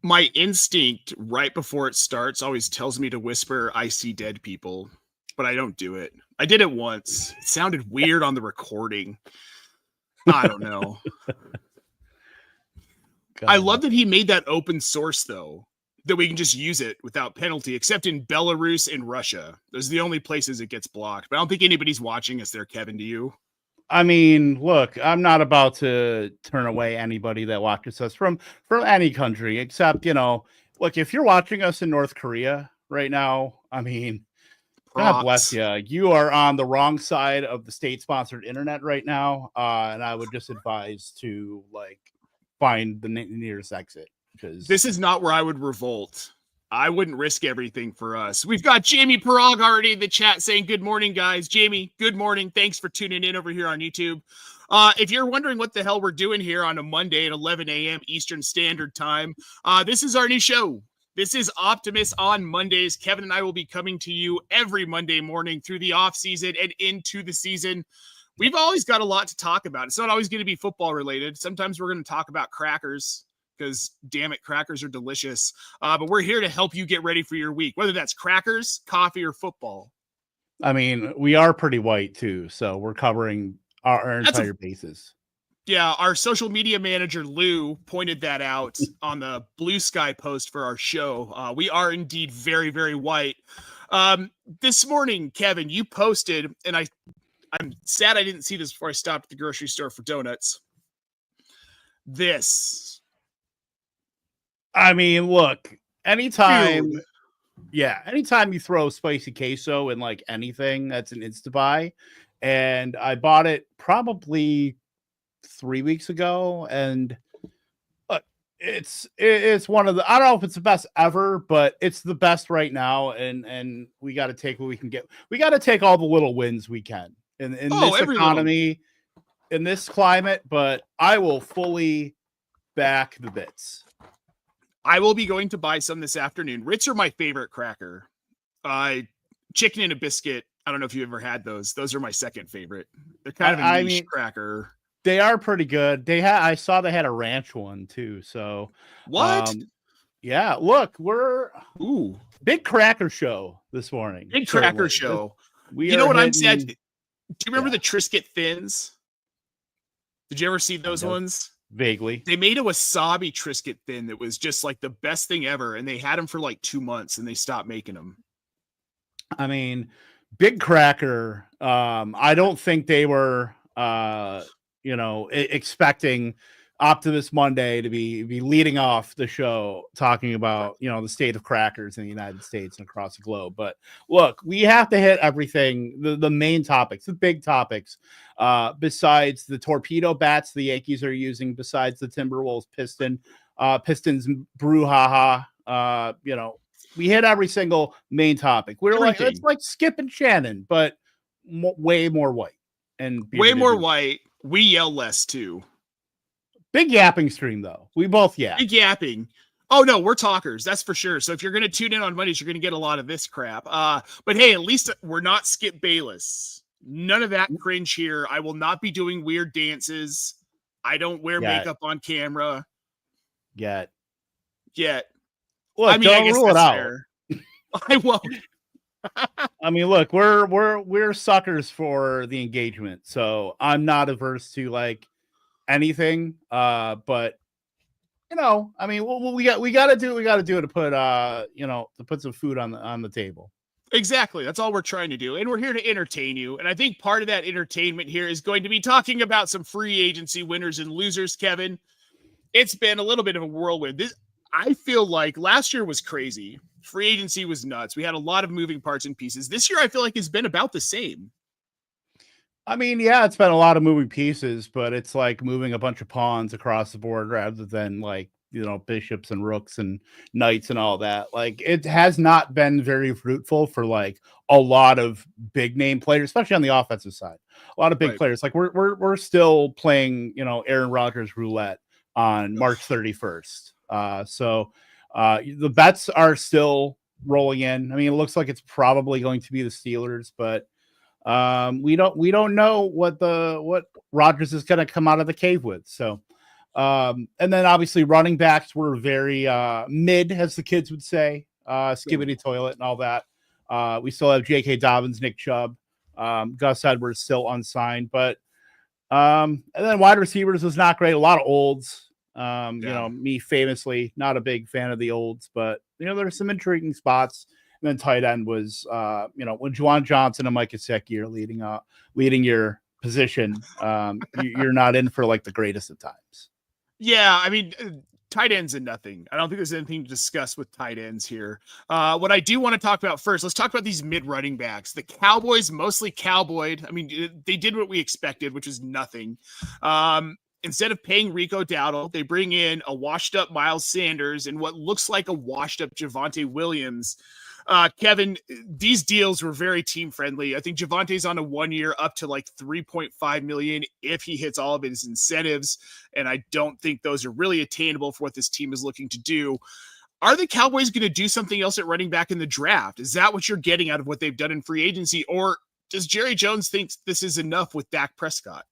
My instinct right before it starts always tells me to whisper, "I see dead people," but I don't do it. I did it once. It sounded weird on the recording. I don't know. I love that he made that open source, though, that we can just use it without penalty, except in Belarus and Russia. Those are the only places it gets blocked. But I don't think anybody's watching us there, Kevin. Do you? I mean, look, I'm not about to turn away anybody that watches us from any country, except, look, if you're watching us in North Korea right now, I mean, God bless you. You are on the wrong side of the state-sponsored internet right now, and I would just advise to find the nearest exit, because this is not where I would revolt. I wouldn't risk everything for us. We've got Jamie Parag already in the chat saying, "Good morning, guys." Jamie, good morning. Thanks for tuning in over here on YouTube. If you're wondering what the hell we're doing here on a Monday at 11 a.m. Eastern Standard Time, this is our new show. This is Optimus on Mondays. Kevin and I will be coming to you every Monday morning through the offseason and into the season. We've always got a lot to talk about. It's not always going to be football related. Sometimes we're going to talk about crackers, because damn it, crackers are delicious. But we're here to help you get ready for your week, whether that's crackers, coffee, or football. I mean, we are pretty white too, so we're covering our entire bases. Yeah, our social media manager, Lou, pointed that out on the Blue Sky post for our show. We are indeed very, very white. This morning, Kevin, you posted, and I'm sad I didn't see this before I stopped at the grocery store for donuts. This. I mean, look, anytime you throw spicy queso in anything, that's an Insta-buy. And I bought it probably 3 weeks ago, and look, it's one of the, I don't know if it's the best ever, but it's the best right now, and we got to take what we can get. We got to take all the little wins we can in this economy, in this climate, but I will fully back the bits. I will be going to buy some this afternoon. Ritz are my favorite cracker. Chicken and a biscuit. I don't know if you ever had those. Those are my second favorite. They're kind of a niche cracker. They are pretty good. I saw they had a ranch one too. So what? Yeah, look, we're big cracker show this morning. Big cracker show. You know what I'm sad? Do you remember the Triscuit Thins? Did you ever see those ones? Vaguely. They made a wasabi Triscuit Thin that was just the best thing ever, and they had them for 2 months, and they stopped making them. I mean, big cracker. I don't think they were, expecting Optimus Monday to be leading off the show talking about, the state of crackers in the United States and across the globe. But look, we have to hit everything, the main topics, the big topics, besides the torpedo bats the Yankees are using, besides the Timberwolves Pistons brouhaha. We hit every single main topic. We're it's like Skip and Shannon, but way more white and way more white. We yell less too. Big yapping stream, though. We both yap. Big yapping. Oh, no, we're talkers. That's for sure. So if you're going to tune in on Mondays, you're going to get a lot of this crap. But hey, at least we're not Skip Bayless. None of that cringe here. I will not be doing weird dances. I don't wear makeup on camera. Yet. Look, I mean, don't rule it out. I won't. I mean, look, we're suckers for the engagement. So I'm not averse to anything, but I mean, we got to do what we got to do to put to put some food on the table. Exactly. That's all we're trying to do, and we're here to entertain you. And I think part of that entertainment here is going to be talking about some free agency winners and losers. Kevin, it's been a little bit of a whirlwind. I feel like last year was crazy. Free agency was nuts. We had a lot of moving parts and pieces. This year, I feel like it's been about the same. I mean, yeah, it's been a lot of moving pieces, but it's like moving a bunch of pawns across the board rather than bishops and rooks and knights and all that. It has not been very fruitful for a lot of big name players, especially on the offensive side. A lot of big players. We're still playing, Aaron Rodgers roulette on March 31st. So the bets are still rolling in. I mean, it looks like it's probably going to be the Steelers, but we don't know what Rodgers is going to come out of the cave with. So And then obviously running backs were very mid, as the kids would say, skibbity toilet and all that. We still have J.K. Dobbins, Nick Chubb, Gus Edwards still unsigned, but and then wide receivers was not great. A lot of olds. You know, me famously not a big fan of the olds, but you know, there's some intriguing spots. And then tight end was you know, when Juwan Johnson and Mike Gesicki are leading your position, you're not in for like the greatest of times. Yeah, I mean, tight ends and nothing. I don't think there's anything to discuss with tight ends here. What I do want to talk about first, let's talk about these mid running backs. The Cowboys mostly cowboyed. I mean, they did what we expected, which is nothing. Instead of paying Rico Dowdle, they bring in a washed up Miles Sanders and what looks like a washed up Javonte Williams. Kevin, these deals were very team friendly. I think Javante's on a 1 year up to like 3.5 million if he hits all of his incentives. And I don't think those are really attainable for what this team is looking to do. Are the Cowboys going to do something else at running back in the draft? Is that what you're getting out of what they've done in free agency? Or does Jerry Jones think this is enough with Dak Prescott?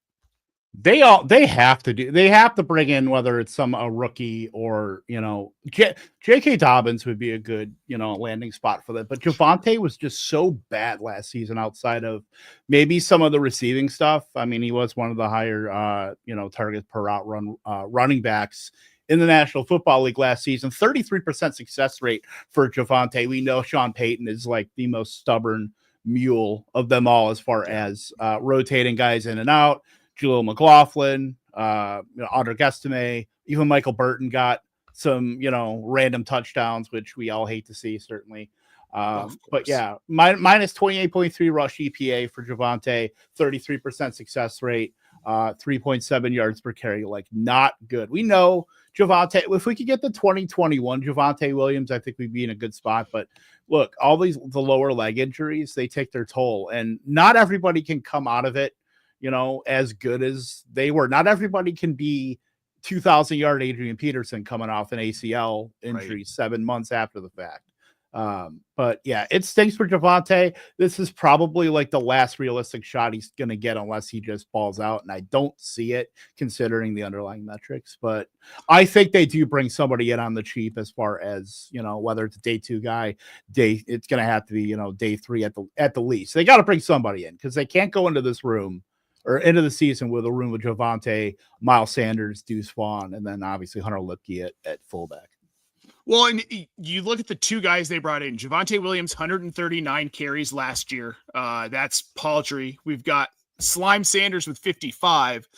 They have to bring in, whether it's a rookie or, you know, J.K. Dobbins would be a good, you know, landing spot for that. But Javonte was just so bad last season outside of maybe some of the receiving stuff. I mean, he was one of the higher, you know, targets per route run running backs in the National Football League last season. 33% success rate for Javonte. We know Sean Payton is like the most stubborn mule of them all as far as rotating guys in and out. Jaleel McLaughlin, Audric Estime, even Michael Burton got some, you know, random touchdowns, which we all hate to see, certainly. But yeah, minus 28.3 rush EPA for Javonte, 33% success rate, 3.7 yards per carry, like not good. We know Javonte, if we could get the 2021 Javonte Williams, I think we'd be in a good spot. But look, the lower leg injuries, they take their toll, and not everybody can come out of it, you know, as good as they were. Not everybody can be 2,000-yard Adrian Peterson coming off an ACL injury 7 months after the fact. But yeah, it stinks for Javonte. This is probably like the last realistic shot he's going to get unless he just balls out. And I don't see it considering the underlying metrics, but I think they do bring somebody in on the cheap as far as, you know, whether it's a day 2 guy, it's going to have to be, you know, day 3 at the least. They got to bring somebody in because they can't go into this room or into the season with a room with Javonte, Miles Sanders, Deuce Vaughn, and then obviously Hunter Lipke at fullback. Well, and you look at the 2 guys they brought in. Javonte Williams, 139 carries last year. That's paltry. We've got Slime Sanders with 55.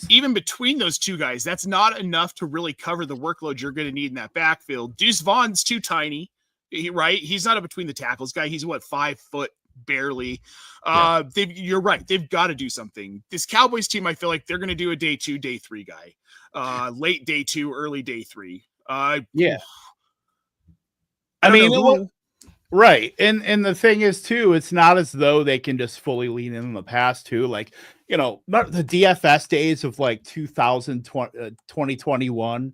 Even between those 2 guys, that's not enough to really cover the workload you're going to need in that backfield. Deuce Vaughn's too tiny, right? He's not a between the tackles guy. He's 5 foot barely. You're right. They've got to do something. This Cowboys team, I feel like they're going to do a day 2, day 3 guy. Late day 2, early day 3. Yeah. I mean, right. And the thing is too, it's not as though they can just fully lean in the past too. Like, you know, the DFS days of like 2021,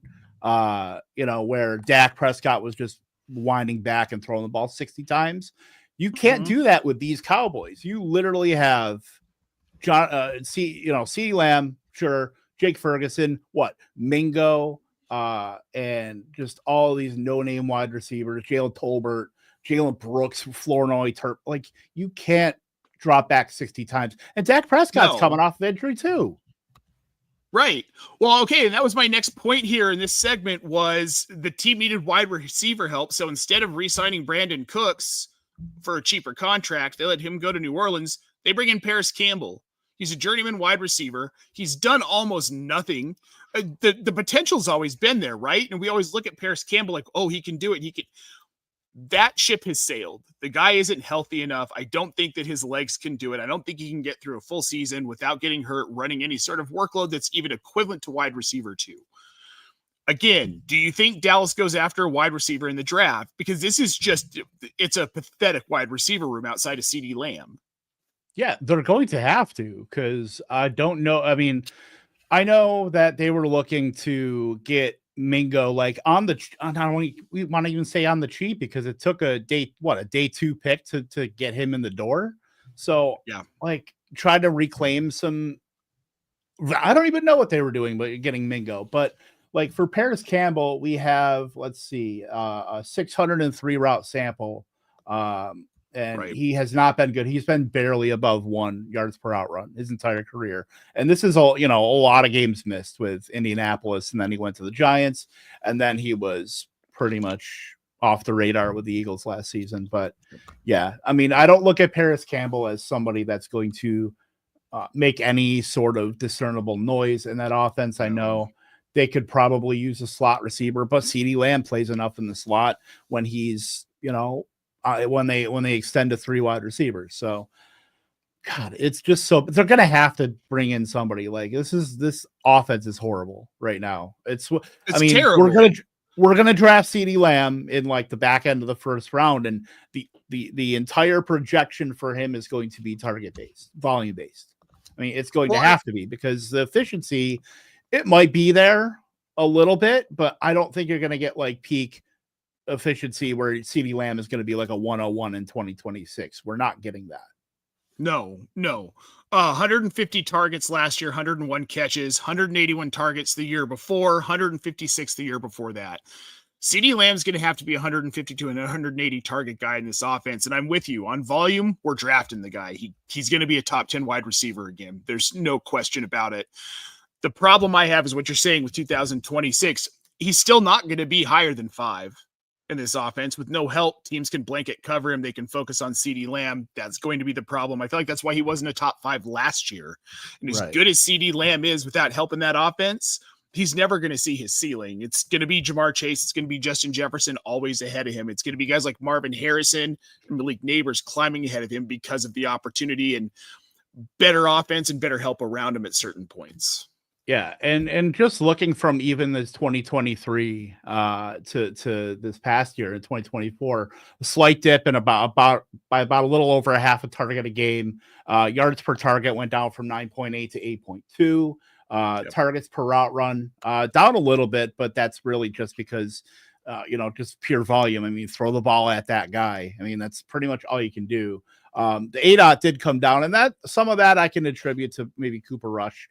you know, where Dak Prescott was just winding back and throwing the ball 60 times. You can't do that with these Cowboys. You literally have CeeDee Lamb, sure, Jake Ferguson, Mingo, and just all these no-name wide receivers, Jalen Tolbert, Jalen Brooks, Flournoy, Turp. Like, you can't drop back 60 times. And Dak Prescott's coming off of injury too. Right. Well, okay, and that was my next point here in this segment was the team needed wide receiver help. So instead of re-signing Brandon Cooks for a cheaper contract, they let him go to New Orleans. They bring in Paris Campbell. He's a journeyman wide receiver. He's done almost nothing. The potential's always been there, right? And we always look at Paris Campbell like, oh, he can do it. He can. That ship has sailed. The guy isn't healthy enough. I don't think that his legs can do it. I don't think he can get through a full season without getting hurt, running any sort of workload that's even equivalent to wide receiver 2. Again, do you think Dallas goes after a wide receiver in the draft? Because this is it's a pathetic wide receiver room outside of CeeDee Lamb. Yeah, they're going to have to, because I don't know. I mean, I know that they were looking to get Mingo like we want to even say on the cheap, because it took a day 2 pick to get him in the door. So yeah, like try to reclaim some I don't even know what they were doing, but getting Mingo. But like for Paris Campbell, we have, let's see, a 603 route sample. And he has not been good. He's been barely above 1 yards per out run his entire career. And this is all, a lot of games missed with Indianapolis. And then he went to the Giants, and then he was pretty much off the radar with the Eagles last season. But yeah, I mean, I don't look at Paris Campbell as somebody that's going to make any sort of discernible noise in that offense. I know they could probably use a slot receiver, but CeeDee Lamb plays enough in the slot when he's, when they extend to 3 wide receivers. So, God, it's just so they're going to have to bring in somebody. Like this offense is horrible right now. It's terrible. We're gonna draft CeeDee Lamb in like the back end of the first round, and the entire projection for him is going to be target based, volume based. I mean, it's going to have to be, because the efficiency, it might be there a little bit, but I don't think you're going to get like peak efficiency where CeeDee Lamb is going to be like a 101 in 2026. We're not getting that. No. 150 targets last year, 101 catches, 181 targets the year before, 156 the year before that. CeeDee Lamb's going to have to be 150 to 180 target guy in this offense. And I'm with you on volume. We're drafting the guy. He's going to be a top 10 wide receiver again. There's no question about it. The problem I have is what you're saying with 2026. He's still not going to be higher than 5 in this offense. With no help, teams can blanket cover him. They can focus on CeeDee Lamb. That's going to be the problem. I feel like that's why he wasn't a top 5 last year. And as good as CeeDee Lamb is without help in that offense, he's never going to see his ceiling. It's going to be Jamar Chase. It's going to be Justin Jefferson always ahead of him. It's going to be guys like Marvin Harrison and Malik Neighbors climbing ahead of him because of the opportunity and better offense and better help around him at certain points. Yeah, and just looking from even this 2023 to this past year in 2024, a slight dip in by about a little over a half a target a game. Yards per target went down from 9.8 to 8.2. Targets per route run down a little bit, but that's really just because just pure volume. I mean, throw the ball at that guy. I mean, that's pretty much all you can do. The ADOT did come down, and that some of that I can attribute to maybe Cooper Rush,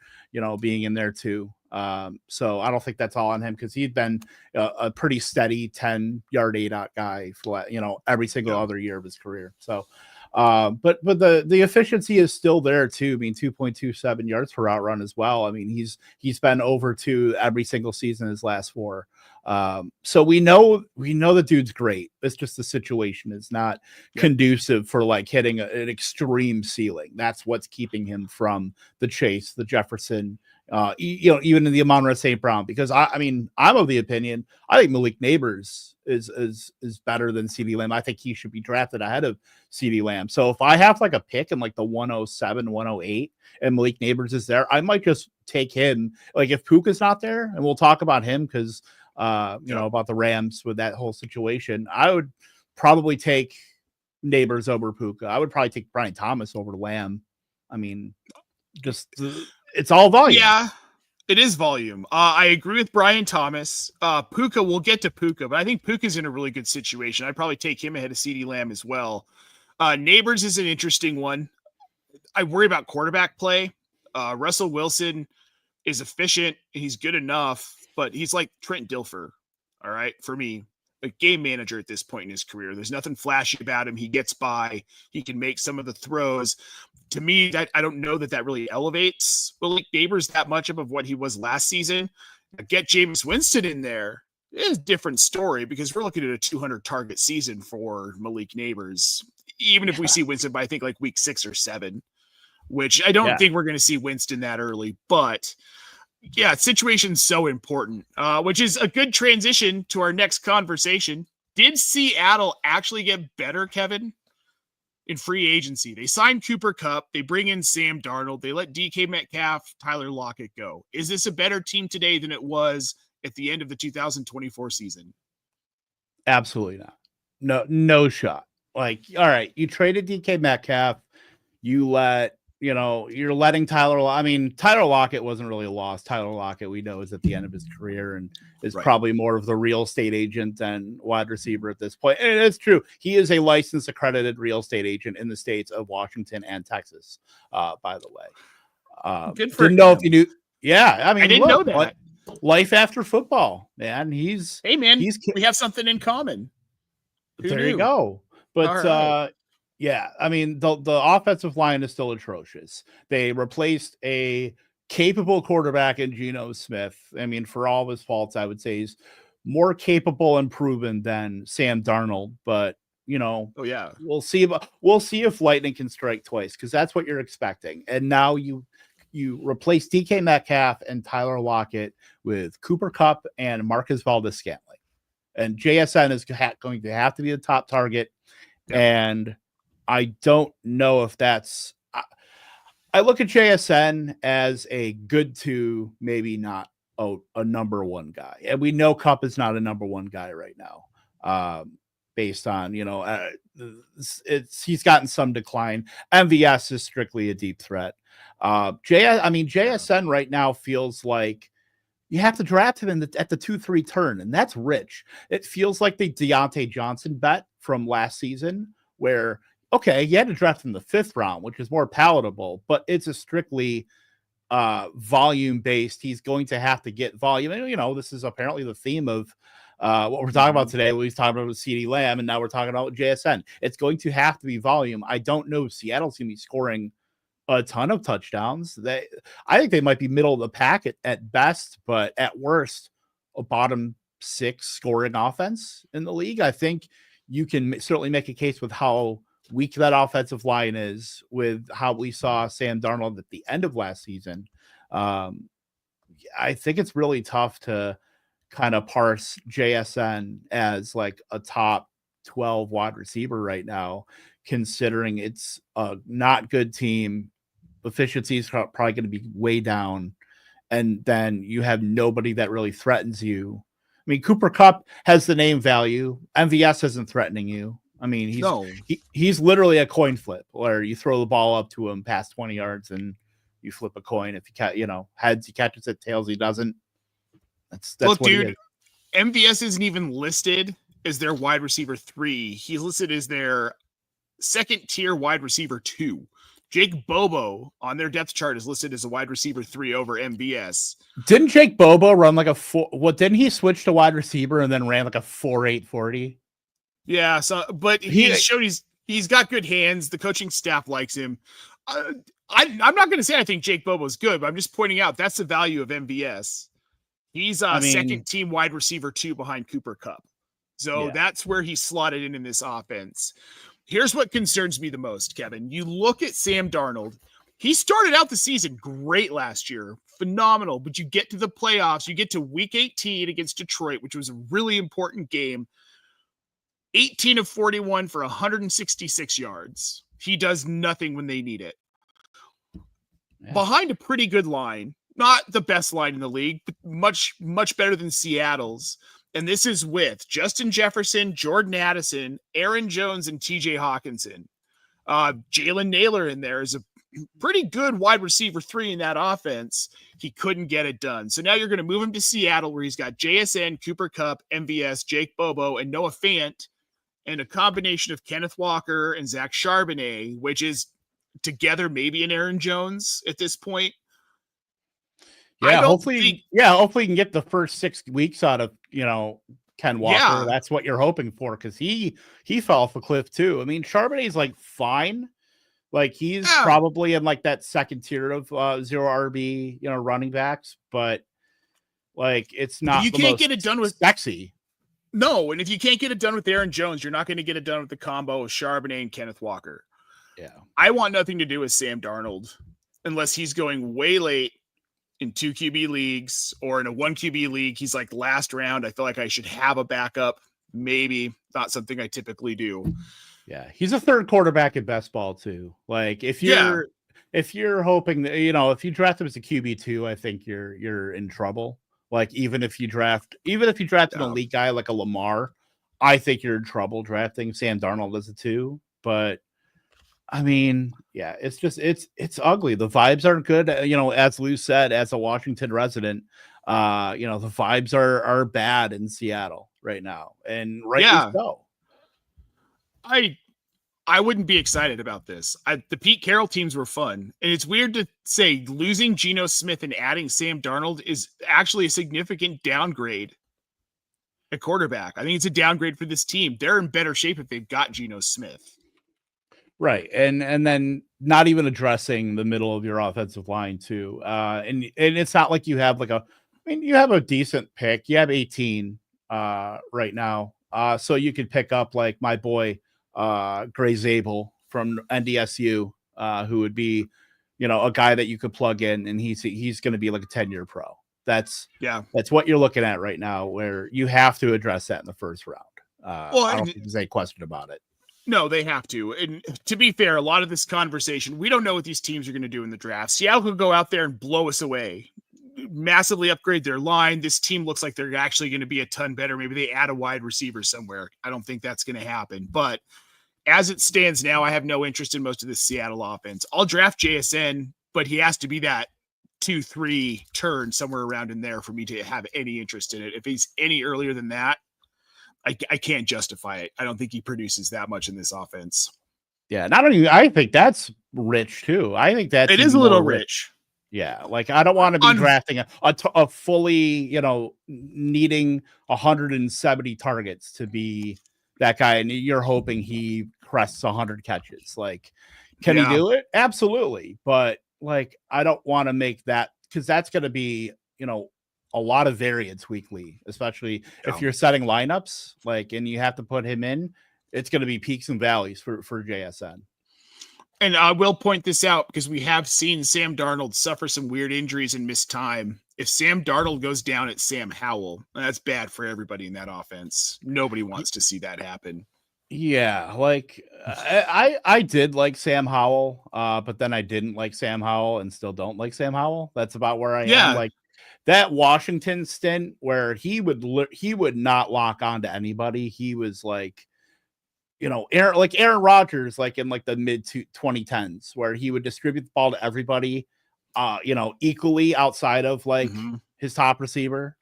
being in there too. So I don't think that's all on him, because he'd been a pretty steady 10-yard ADOT guy for every single other year of his career. So, but the efficiency is still there too. I mean, 2.27 yards per route run as well. I mean, he's been over 2 every single season his last 4. So we know the dude's great. It's just the situation is not conducive for like hitting an extreme ceiling. That's what's keeping him from the Chase, the Jefferson, even in the Amon-Ra St. Brown, because I mean, I'm of the opinion, I think Malik Neighbors is better than CeeDee Lamb. I think he should be drafted ahead of CeeDee Lamb. So if I have like a pick in like the 107, 108 and Malik Neighbors is there, I might just take him. Like if Puka's not there, and we'll talk about him because about the Rams with that whole situation, I would probably take Neighbors over Puka. I would probably take Brian Thomas over Lamb. I mean, just it's all volume. Yeah, it is volume. I agree with Brian Thomas. Puka, we'll get to Puka, but I think Puka's in a really good situation. I'd probably take him ahead of CeeDee Lamb as well. Neighbors is an interesting one. I worry about quarterback play. Russell Wilson is efficient. He's good enough, but he's like Trent Dilfer, all right, for me, a game manager at this point in his career. There's nothing flashy about him. He gets by. He can make some of the throws. To me, that I don't know that really elevates Malik Neighbors that much of what he was last season. Get Jameis Winston in there is a different story, because we're looking at a 200 target season for Malik Neighbors, even if we see Winston by I think like week 6 or 7, which I don't think we're going to see Winston that early, but yeah, situation's so important, which is a good transition to our next conversation. Did Seattle actually get better, Kevin, in free agency? They signed Cooper Kupp. They bring in Sam Darnold. They let DK Metcalf, Tyler Lockett go. Is this a better team today than it was at the end of the 2024 season? Absolutely not. No shot. Like, all right, you traded DK Metcalf. You let you're letting Tyler Lockett wasn't really a loss. Tyler Lockett, we know, is at the end of his career and is probably more of the real estate agent than wide receiver at this point. And it's true. He is a licensed, accredited real estate agent in the states of Washington and Texas, by the way. Good for him. Yeah, I mean, didn't know that. Life after football, man. Hey, man, we have something in common. There you go. But right. yeah, I mean, the offensive line is still atrocious. They replaced a capable quarterback in Geno Smith. I mean, for all of his faults, I would say he's more capable and proven than Sam Darnold. But Oh yeah, we'll see if lightning can strike twice, because that's what you're expecting. And now you replace DK Metcalf and Tyler Lockett with Cooper Kupp and Marcus Valdes-Scantling. And JSN is going to have to be the top target. Yep. And I don't know if that's. I look at JSN as a good to maybe not a number one guy, and we know Kupp is not a number one guy right now, based on he's gotten some decline. MVS is strictly a deep threat. JSN right now feels like you have to draft him at the 2-3 turn, and that's rich. It feels like the Deontay Johnson bet from last season, where, okay, you had to draft him in the 5th round, which is more palatable, but it's a strictly volume-based. He's going to have to get volume. And, this is apparently the theme of what we're talking about today. We're talking about CeeDee Lamb, and now we're talking about JSN. It's going to have to be volume. I don't know if Seattle's going to be scoring a ton of touchdowns. I think they might be middle of the pack at best, but at worst, a bottom 6 scoring offense in the league. I think you can certainly make a case with how weak that offensive line is, with how we saw Sam Darnold at the end of last season. I think it's really tough to kind of parse JSN as like a top 12 wide receiver right now, considering it's a not good team. Efficiency is probably going to be way down, and then you have nobody that really threatens you. I mean, Cooper Kupp has the name value. MVS isn't threatening you. I mean, he's literally a coin flip, where you throw the ball up to him past 20 yards and you flip a coin. If heads, he catches it; tails, he doesn't. That's well, what dude. MVS isn't even listed as their wide receiver 3. He's listed as their 2nd tier wide receiver 2. Jake Bobo on their depth chart is listed as a wide receiver 3 over MVS. Didn't Jake Bobo run like a 4? What, didn't he switch to wide receiver and then ran like a 4.8 40? Yeah, so but he showed he's got good hands. The coaching staff likes him. I'm not going to say I think Jake Bobo's good, but I'm just pointing out that's the value of MVS. He's a 2nd team wide receiver 2 behind Cooper Kupp. So that's where he's slotted in this offense. Here's what concerns me the most, Kevin. You look at Sam Darnold. He started out the season great last year. Phenomenal. But you get to the playoffs. You get to week 18 against Detroit, which was a really important game. 18 of 41 for 166 yards. He does nothing when they need it. Yeah. Behind a pretty good line. Not the best line in the league, but much, much better than Seattle's. And this is with Justin Jefferson, Jordan Addison, Aaron Jones, and TJ Hawkinson. Jalen Naylor in there is a pretty good wide receiver 3 in that offense. He couldn't get it done. So now you're going to move him to Seattle, where he's got JSN, Cooper Kupp, MVS, Jake Bobo, and Noah Fant, and a combination of Kenneth Walker and Zach Charbonnet, which is together maybe an Aaron Jones at this point. Yeah, hopefully you can get the first 6 weeks out of, Ken Walker. Yeah. That's what you're hoping for, because he fell off a cliff too. I mean, Charbonnet's like fine. Like he's probably in like that 2nd tier of 0 RB, running backs, but like it's not. You can't get it done with sexy. No, and if you can't get it done with Aaron Jones, you're not going to get it done with the combo of Charbonnet and Kenneth Walker. Yeah, I want nothing to do with Sam Darnold unless he's going way late in 2 QB leagues, or in a 1 QB league. He's like last round. I feel like I should have a backup. Maybe not something I typically do. Yeah. He's a 3rd quarterback in best ball too. Like if you're hoping that, if you draft him as a QB2, I think you're in trouble. Like even if you draft an elite guy like a Lamar, I think you're in trouble drafting Sam Darnold as a 2. But I mean, yeah, it's just it's ugly. The vibes aren't good. As Lou said, as a Washington resident, the vibes are bad in Seattle right now, and rightly so. I I wouldn't be excited about this. The Pete Carroll teams were fun. And it's weird to say losing Geno Smith and adding Sam Darnold is actually a significant downgrade at quarterback. I think it's a downgrade for this team. They're in better shape if they've got Geno Smith. Right. And then not even addressing the middle of your offensive line too. And it's not like you have you have a decent pick. You have 18 right now. So you could pick up like my boy Gray Zabel from NDSU, who would be, a guy that you could plug in, and he's going to be like a 10-year pro. That's what you're looking at right now, where you have to address that in the first round. I don't think there's any question about it. No, they have to. And to be fair, a lot of this conversation, we don't know what these teams are going to do in the draft. Seattle could go out there and blow us away, massively upgrade their line. This team looks like they're actually going to be a ton better. Maybe they add a wide receiver somewhere. I don't think that's going to happen. But as it stands now, I have no interest in most of this Seattle offense. I'll draft JSN, but he has to be that 2-3 turn somewhere around in there for me to have any interest in it. If he's any earlier than that, I can't justify it. I don't think he produces that much in this offense. Yeah, not only I think that's rich too. I think that it is a little rich. Yeah, like I don't want to be drafting a fully, needing 170 targets to be that guy, and you're hoping he crests 100 catches. Like, can he do it? Absolutely, but like I don't want to make that, because that's going to be, a lot of variance weekly, especially if you're setting lineups, and you have to put him in. It's going to be peaks and valleys for JSN. And I will point this out because we have seen Sam Darnold suffer some weird injuries and miss time. If Sam Darnold goes down, it's Sam Howell. That's bad for everybody in that offense. Nobody wants to see that happen. Yeah, I did like Sam Howell, but then I didn't like Sam Howell and still don't like Sam Howell. That's about where I am. Like that Washington stint where he would not lock on to anybody. He was like, Aaron Rodgers, in the mid 2010s, where he would distribute the ball to everybody, equally outside of his top receiver.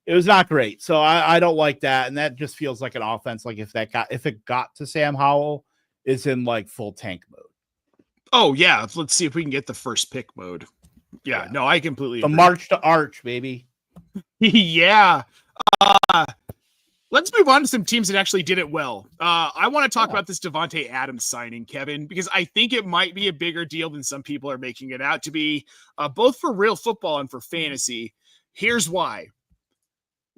It was not great. So I don't like that. And that just feels like an offense. If it got to Sam Howell, is in full tank mode. Oh yeah. Let's see if we can get the first pick mode. Yeah. No, I completely agree. The march to arch, baby. Yeah. Let's move on to some teams that actually did it well. I want to talk about this Davante Adams signing, Kevin, because I think it might be a bigger deal than some people are making it out to be, both for real football and for fantasy. Here's why.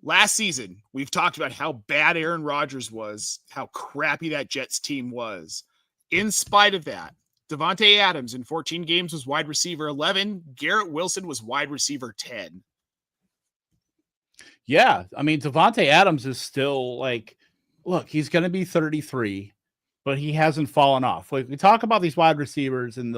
Last season, we've talked about how bad Aaron Rodgers was, how crappy that Jets team was. In spite of that, Davante Adams in 14 games was wide receiver 11. Garrett Wilson was wide receiver 10. Yeah, I mean, Davante Adams is still look, he's going to be 33, but he hasn't fallen off. We talk about these wide receivers and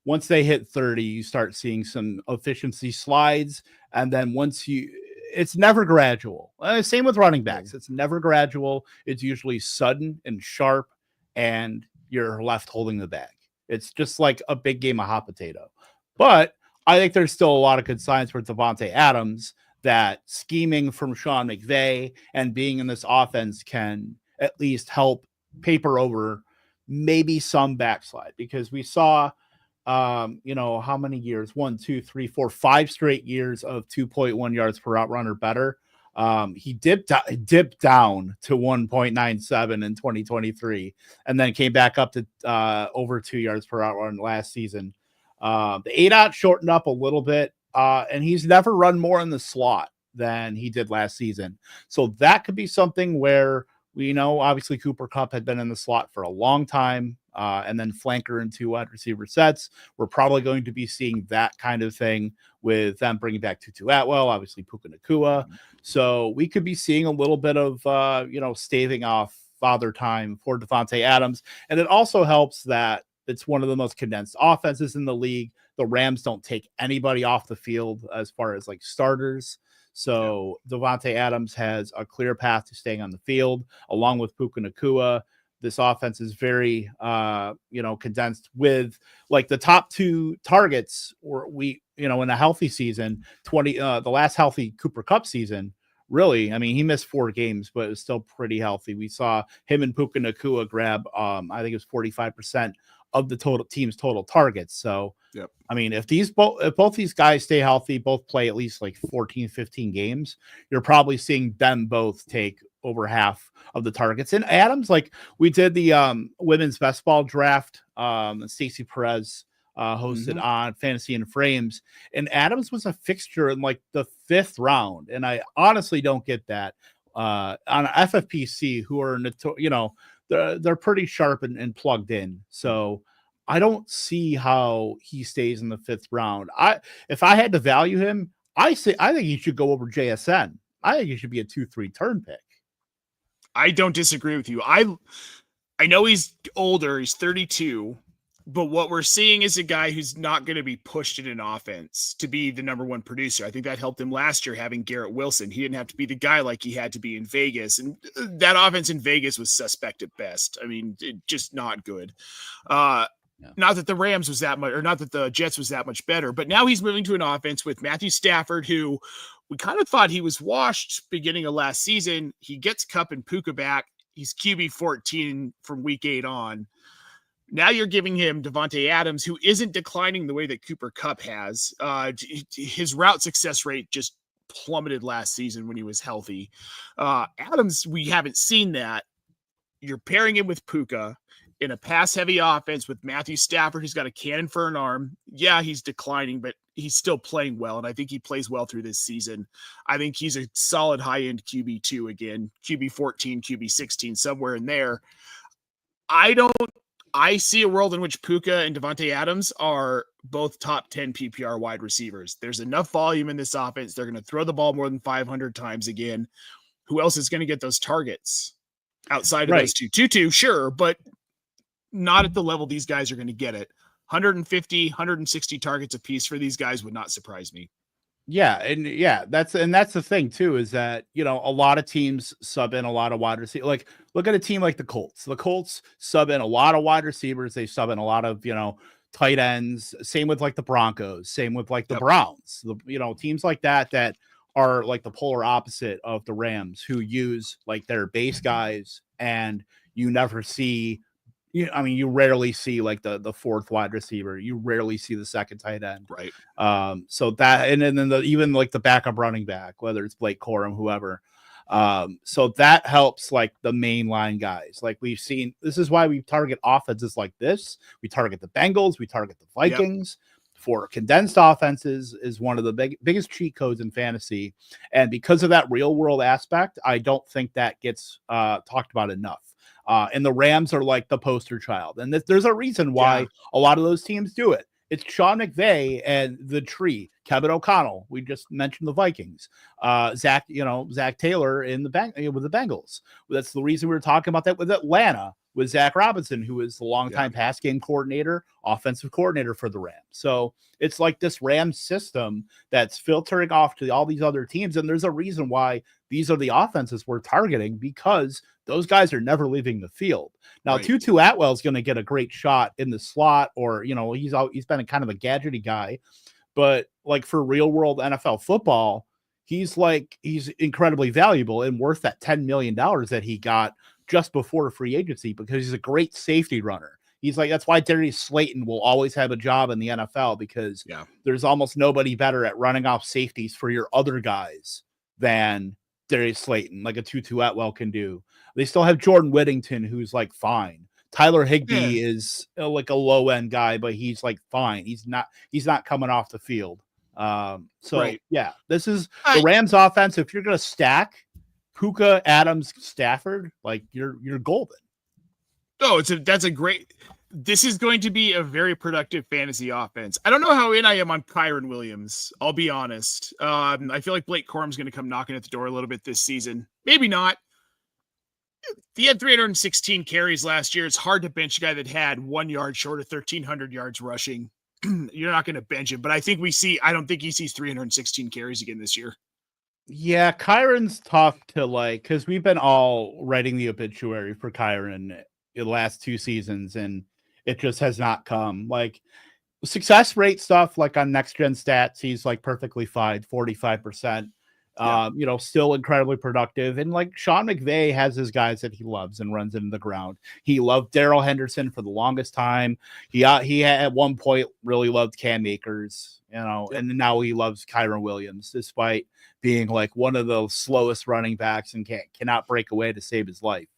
once they hit 30, you start seeing some efficiency slides. And then it's never gradual. Same with running backs. It's never gradual. It's usually sudden and sharp, and you're left holding the bag. It's just like a big game of hot potato. But I think there's still a lot of good signs for Davante Adams, that scheming from Sean McVay and being in this offense can at least help paper over maybe some backslide, because we saw, how many years, 1, 2, 3, 4, 5 straight years of 2.1 yards per route run or better. He dipped down to 1.97 in 2023, and then came back up to over 2 yards per route run last season. The ADOT shortened up a little bit. And he's never run more in the slot than he did last season. So that could be something where obviously Cooper Kupp had been in the slot for a long time, and then flanker and 2 wide receiver sets. We're probably going to be seeing that kind of thing with them bringing back Tutu Atwell, obviously Puka Nacua. So we could be seeing a little bit of, staving off father time for Davante Adams. And it also helps that it's one of the most condensed offenses in the league. The Rams don't take anybody off the field as far as starters. So Davante Adams has a clear path to staying on the field along with Puka Nacua. This offense is very, condensed with the top 2 targets, or in a healthy season, the last healthy Cooper Kupp season really, I mean, he missed 4 games, but it was still pretty healthy. We saw him and Puka Nacua grab, I think it was 45% of the total team's total targets. So, Yep. I mean, if both these guys stay healthy, both play at least like 14, 15 games, you're probably seeing them both take over half of the targets. And Adams, like we did the women's best ball draft, Stacey Perez hosted on Fantasy and Frames, and Adams was a fixture in like the 5th round. And I honestly don't get that on FFPC, who are, they're pretty sharp and plugged in. So I don't see how he stays in the 5th round. If I had to value him, I think he should go over JSN. I think he should be a 2-3 turn pick. I don't disagree with you. I know he's older, he's 32, but what we're seeing is a guy who's not going to be pushed in an offense to be the number 1 producer. I think that helped him last year having Garrett Wilson. He didn't have to be the guy like he had to be in Vegas, and that offense in Vegas was suspect at best. I mean, just not good. Not that the Rams was that much, or not that the Jets was that much better, but now he's moving to an offense with Matthew Stafford, who we kind of thought he was washed beginning of last season. He gets Kupp and Puka back. He's QB 14 from week 8 on. Now you're giving him Davante Adams, who isn't declining the way that Cooper Kupp has. His route success rate just plummeted last season when he was healthy. Adams, we haven't seen that. You're pairing him with Puka in a pass-heavy offense with Matthew Stafford, who's got a cannon for an arm. Yeah, he's declining, but he's still playing well, and I think he plays well through this season. I think he's a solid high-end QB2 again, QB 14, QB 16, somewhere in there. I see a world in which Puka and Davante Adams are both top 10 PPR wide receivers. There's enough volume in this offense. They're going to throw the ball more than 500 times again. Who else is going to get those targets outside of those two? Tutu, sure, but not at the level these guys are going to get it. 150, 160 targets a piece for these guys would not surprise me. Yeah, and that's the thing too, is that, a lot of teams sub in a lot of wide receivers. Like, look at a team like the Colts. The Colts sub in a lot of wide receivers. They sub in a lot of, tight ends. Same with like the Broncos. Same with like the Browns. Teams like that are like the polar opposite of the Rams, who use like their base guys, and you never see. You rarely see like the 4th wide receiver. You rarely see the 2nd tight end. Right. So that, and then even like the backup running back, whether it's Blake Corum, whoever. So that helps like the mainline guys. Like we've seen, this is why we target offenses like this. We target the Bengals. We target the Vikings. For condensed offenses is one of the biggest cheat codes in fantasy. And because of that real world aspect, I don't think that gets talked about enough. And the Rams are like the poster child. And there's a reason why a lot of those teams do it. It's Sean McVay and the tree, Kevin O'Connell. We just mentioned the Vikings. Zach Taylor with the Bengals. That's the reason we were talking about that with Atlanta, with Zach Robinson, who is the longtime pass game coordinator, offensive coordinator for the Rams. So it's like this Rams system that's filtering off to all these other teams. And there's a reason why these are the offenses we're targeting, because those guys are never leaving the field. Now, Tutu Atwell is going to get a great shot in the slot, or, he's been a kind of a gadgety guy, but like for real world NFL football, he's incredibly valuable and worth that $10 million that he got just before free agency, because he's a great safety runner. He's like, that's why Darius Slayton will always have a job in the NFL, because there's almost nobody better at running off safeties for your other guys than Darius Slayton, like a Tutu Atwell can do. They still have Jordan Whittington, who's like fine. Tyler Higbee is like a low end guy, but he's like fine. He's not coming off the field. This is the Rams offense. If you're going to stack Puka, Adams, Stafford, like you're golden. Oh, this is going to be a very productive fantasy offense. I don't know how in I am on Kyren Williams. I'll be honest. I feel like Blake Corum's going to come knocking at the door a little bit this season. Maybe not. He had 316 carries last year. It's hard to bench a guy that had 1 yard short of 1,300 yards rushing. You're not going to bench him, but I don't think he sees 316 carries again this year. Yeah, Kyron's tough to because we've been all writing the obituary for Kyron the last 2 seasons, and it just has not come. Like success rate stuff, like on next gen stats, he's like perfectly fine, 45%. Still incredibly productive. And like Sean McVay has his guys that he loves and runs into the ground. He loved Darrell Henderson for the longest time. He at one point really loved Cam Akers, and now he loves Kyron Williams, despite being like one of the slowest running backs and cannot break away to save his life.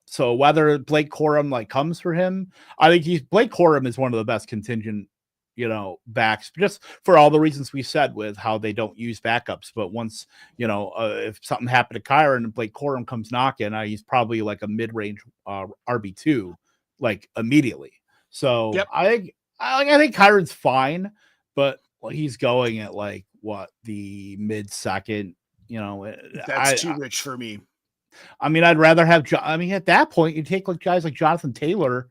So whether Blake Corum like comes for him, I think Blake Corum is one of the best contingent backs, just for all the reasons we said with how they don't use backups. But once, if something happened to Kyron and Blake Corum comes knocking, he's probably like a mid-range RB2, like immediately. So I think Kyron's fine, but he's going at like the mid-second, That's too rich for me. I mean, I'd rather have, at that point, you take like guys like Jonathan Taylor,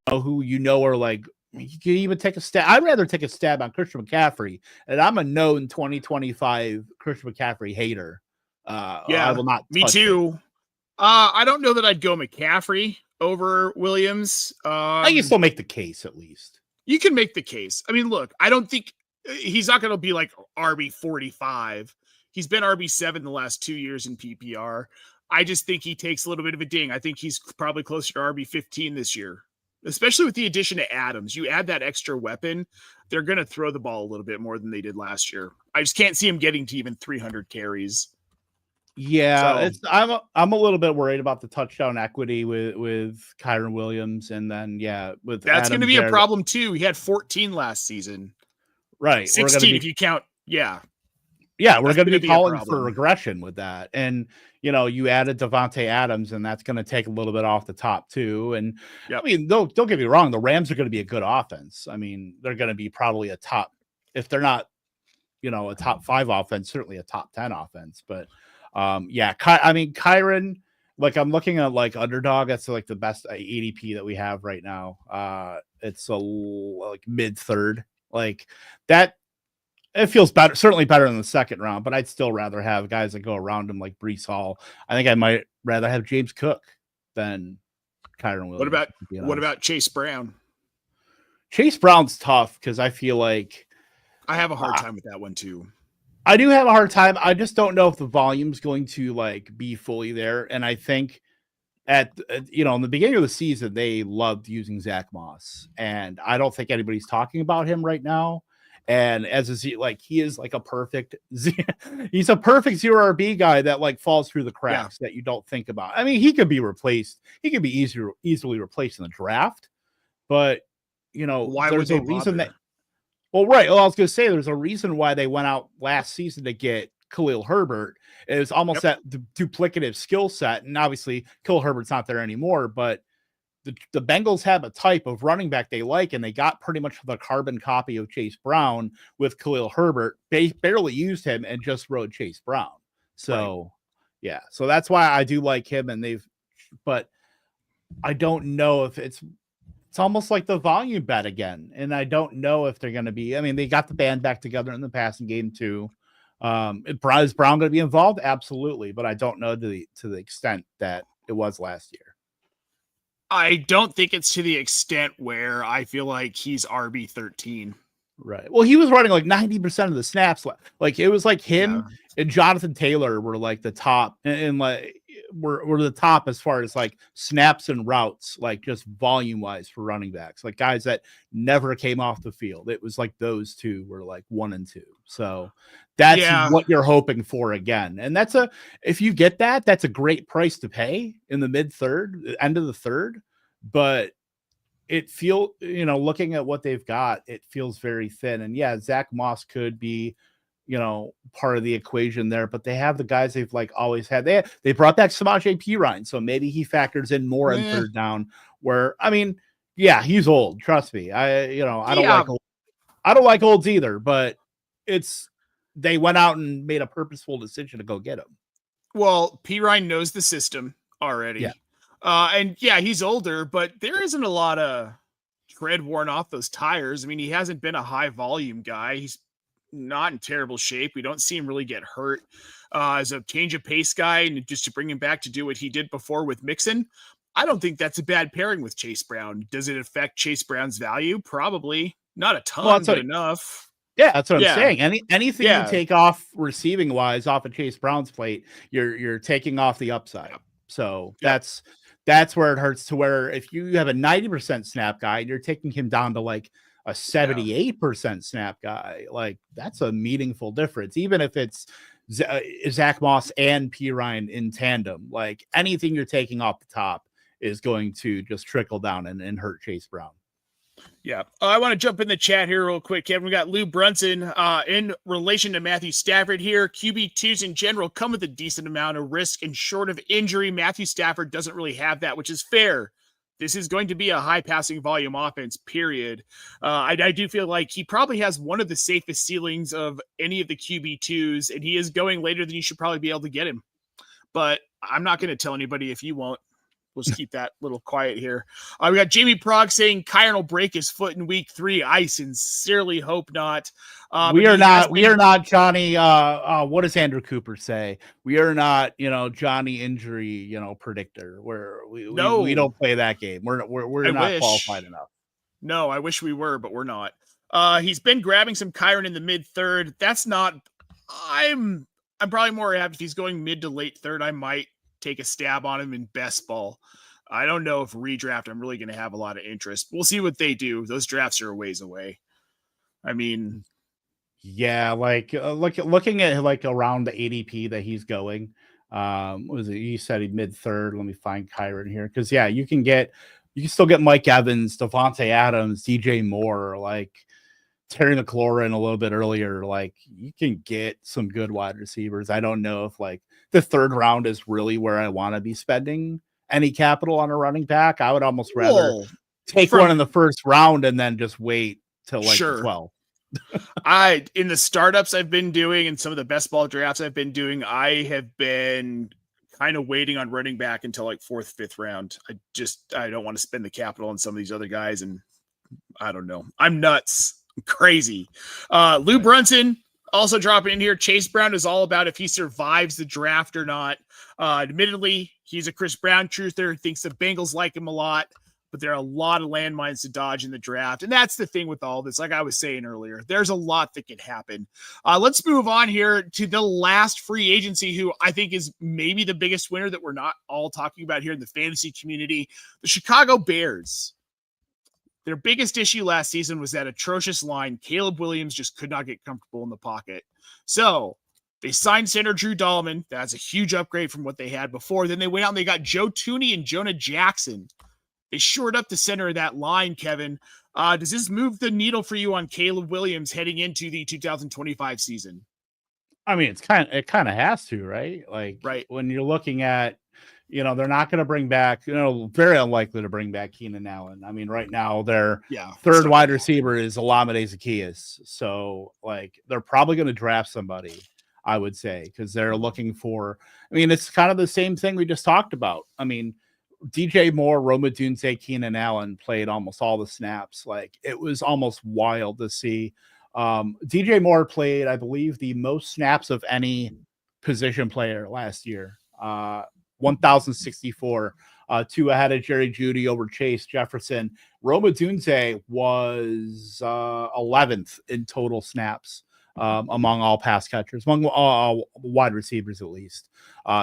who are like, you can even take a stab. I'd rather take a stab on Christian McCaffrey, and I'm a known 2025 Christian McCaffrey hater. I will not. Me too. I don't know that I'd go McCaffrey over Williams. I can still make the case, at least. You can make the case. I mean, look, I don't think he's not going to be like RB 45. He's been RB 7 the last 2 years in PPR. I just think he takes a little bit of a ding. I think he's probably closer to RB 15 this year. Especially with the addition to Adams, you add that extra weapon, they're going to throw the ball a little bit more than they did last year. I just can't see him getting to even 300 carries. Yeah, I'm a little bit worried about the touchdown equity with Kyron Williams, and then with that's going to be a problem too. He had 14 last season, right? 16 if you count. Yeah, we're going to be calling for regression with that, and you added Davante Adams, and that's going to take a little bit off the top too. And I mean, don't get me wrong, the Rams are going to be a good offense. I mean, they're going to be probably a top, if they're not, a top 5 offense, certainly a top 10 offense. But Kyron, like I'm looking at like Underdog, that's like the best ADP that we have right now. It's like mid-third, like that. It feels better, certainly better than the second round, but I'd still rather have guys that go around him like Breece Hall. I think I might rather have James Cook than Kyron Williams. What about Chase Brown? Chase Brown's tough because I feel like I have a hard time with that one too. I do have a hard time. I just don't know if the volume's going to like be fully there. And I think in the beginning of the season, they loved using Zach Moss, and I don't think anybody's talking about him right now. And he is like a perfect, he's a perfect 0 RB guy that like falls through the cracks that you don't think about. I mean, he could be replaced. He could be easily replaced in the draft, but why there's would a reason that. Well, right. Well, I was going to say there's a reason why they went out last season to get Khalil Herbert. It was almost that duplicative skill set, and obviously Khalil Herbert's not there anymore, but the Bengals have a type of running back they like, and they got pretty much the carbon copy of Chase Brown with Khalil Herbert. They barely used him and just rode Chase Brown. So, so that's why I do like him. And but I don't know if it's almost like the volume bet again. And I don't know if they're going to be, I mean, they got the band back together in the passing game too. Is Brown going to be involved? Absolutely. But I don't know to the extent that it was last year. I don't think it's to the extent where I feel like he's RB 13. Right. Well, he was running like 90% of the snaps. Like it was like him and Jonathan Taylor were like the top, and like were the top as far as like snaps and routes, like just volume wise for running backs, like guys that never came off the field. It was like those two were like 1 and 2. So that's what you're hoping for again. And if you get that, that's a great price to pay in the mid-third, end of the third. But it looking at what they've got, it feels very thin. And Zach Moss could be, part of the equation there, but they have the guys they've like always had. They brought back Samaje Perine, so maybe he factors in more on third down. Where I mean, he's old. Trust me, I don't like olds either, but they went out and made a purposeful decision to go get him. Well, Perine knows the system already. He's older, but there isn't a lot of tread worn off those tires. I mean, he hasn't been a high volume guy. He's not in terrible shape. We don't see him really get hurt as a change of pace guy, and just to bring him back to do what he did before with Mixon. I don't think that's a bad pairing with Chase Brown. Does it affect Chase Brown's value? Probably not a ton, but enough. Yeah, that's what I'm Yeah. saying. Anything Yeah. you take off receiving wise off of Chase Brown's plate, you're taking off the upside. Yep. So Yep. that's where it hurts, to where if you have a 90% snap guy and you're taking him down to like a 78% snap guy, like that's a meaningful difference. Even if it's Zach Moss and P. Ryan in tandem, like anything you're taking off the top is going to just trickle down and hurt Chase Brown. Yeah. I want to jump in the chat here real quick, Kevin. We got Lou Brunson in relation to Matthew Stafford here. QB2s in general come with a decent amount of risk, and short of injury, Matthew Stafford doesn't really have that, which is fair. This is going to be a high passing volume offense, period. I do feel like he probably has one of the safest ceilings of any of the QB2s, and he is going later than you should probably be able to get him. But I'm not going to tell anybody if you won't. We'll just keep that little quiet here. We got Jamie Prog saying Kyron will break his foot in week 3. I sincerely hope not. We are not Johnny. What does Andrew Cooper say? We are not, Johnny injury, predictor. We don't play that game. We're not qualified enough. No, I wish we were, but we're not. He's been grabbing some Kyron in the mid third. That's not. I'm probably more apt if he's going mid to late third. I might take a stab on him in best ball. I don't know if redraft I'm really going to have a lot of interest. We'll see what they do. Those drafts are a ways away. I mean, yeah, like looking at like around the ADP that he's going. What was it? You said he mid third. Let me find Kyron here, because you can still get Mike Evans, Davante Adams, DJ Moore, like Terry McLaurin a little bit earlier. Like you can get some good wide receivers. I don't know if like the third round is really where I want to be spending any capital on a running back. I would almost rather take one in the first round and then just wait till like the 12. In the startups I've been doing and some of the best ball drafts I've been doing, I have been kind of waiting on running back until like 4th, 5th round. I don't want to spend the capital on some of these other guys, and I don't know. I'm nuts. I'm crazy. Lou Brunson also dropping in here. Chase Brown is all about if he survives the draft or not. Admittedly, he's a Chris Brown truther, thinks the Bengals like him a lot, but there are a lot of landmines to dodge in the draft. And that's the thing with all this. Like I was saying earlier, there's a lot that could happen. Let's move on here to the last free agency, who I think is maybe the biggest winner that we're not all talking about here in the fantasy community, the Chicago Bears. Their biggest issue last season was that atrocious line. Caleb Williams just could not get comfortable in the pocket. So they signed center Drew Dahlman. That's a huge upgrade from what they had before. Then they went out and they got Joe Tooney and Jonah Jackson. They shored up the center of that line, Kevin. Does this move the needle for you on Caleb Williams heading into the 2025 season? I mean, it kind of has to, right? Like, right. When you're looking at, they're not going to bring back, very unlikely to bring back Keenan Allen. I mean, right now their third wide receiver is Olamide Zaccheaus. So like, they're probably going to draft somebody, I would say, because they're looking for, it's kind of the same thing we just talked about. I mean, DJ Moore, Rome Odunze, Keenan Allen played almost all the snaps. Like it was almost wild to see. DJ Moore played, I believe, the most snaps of any position player last year. 1,064, 2 ahead of Jerry Jeudy over Chase Jefferson. Rome Odunze was 11th in total snaps among all pass catchers, among all wide receivers at least.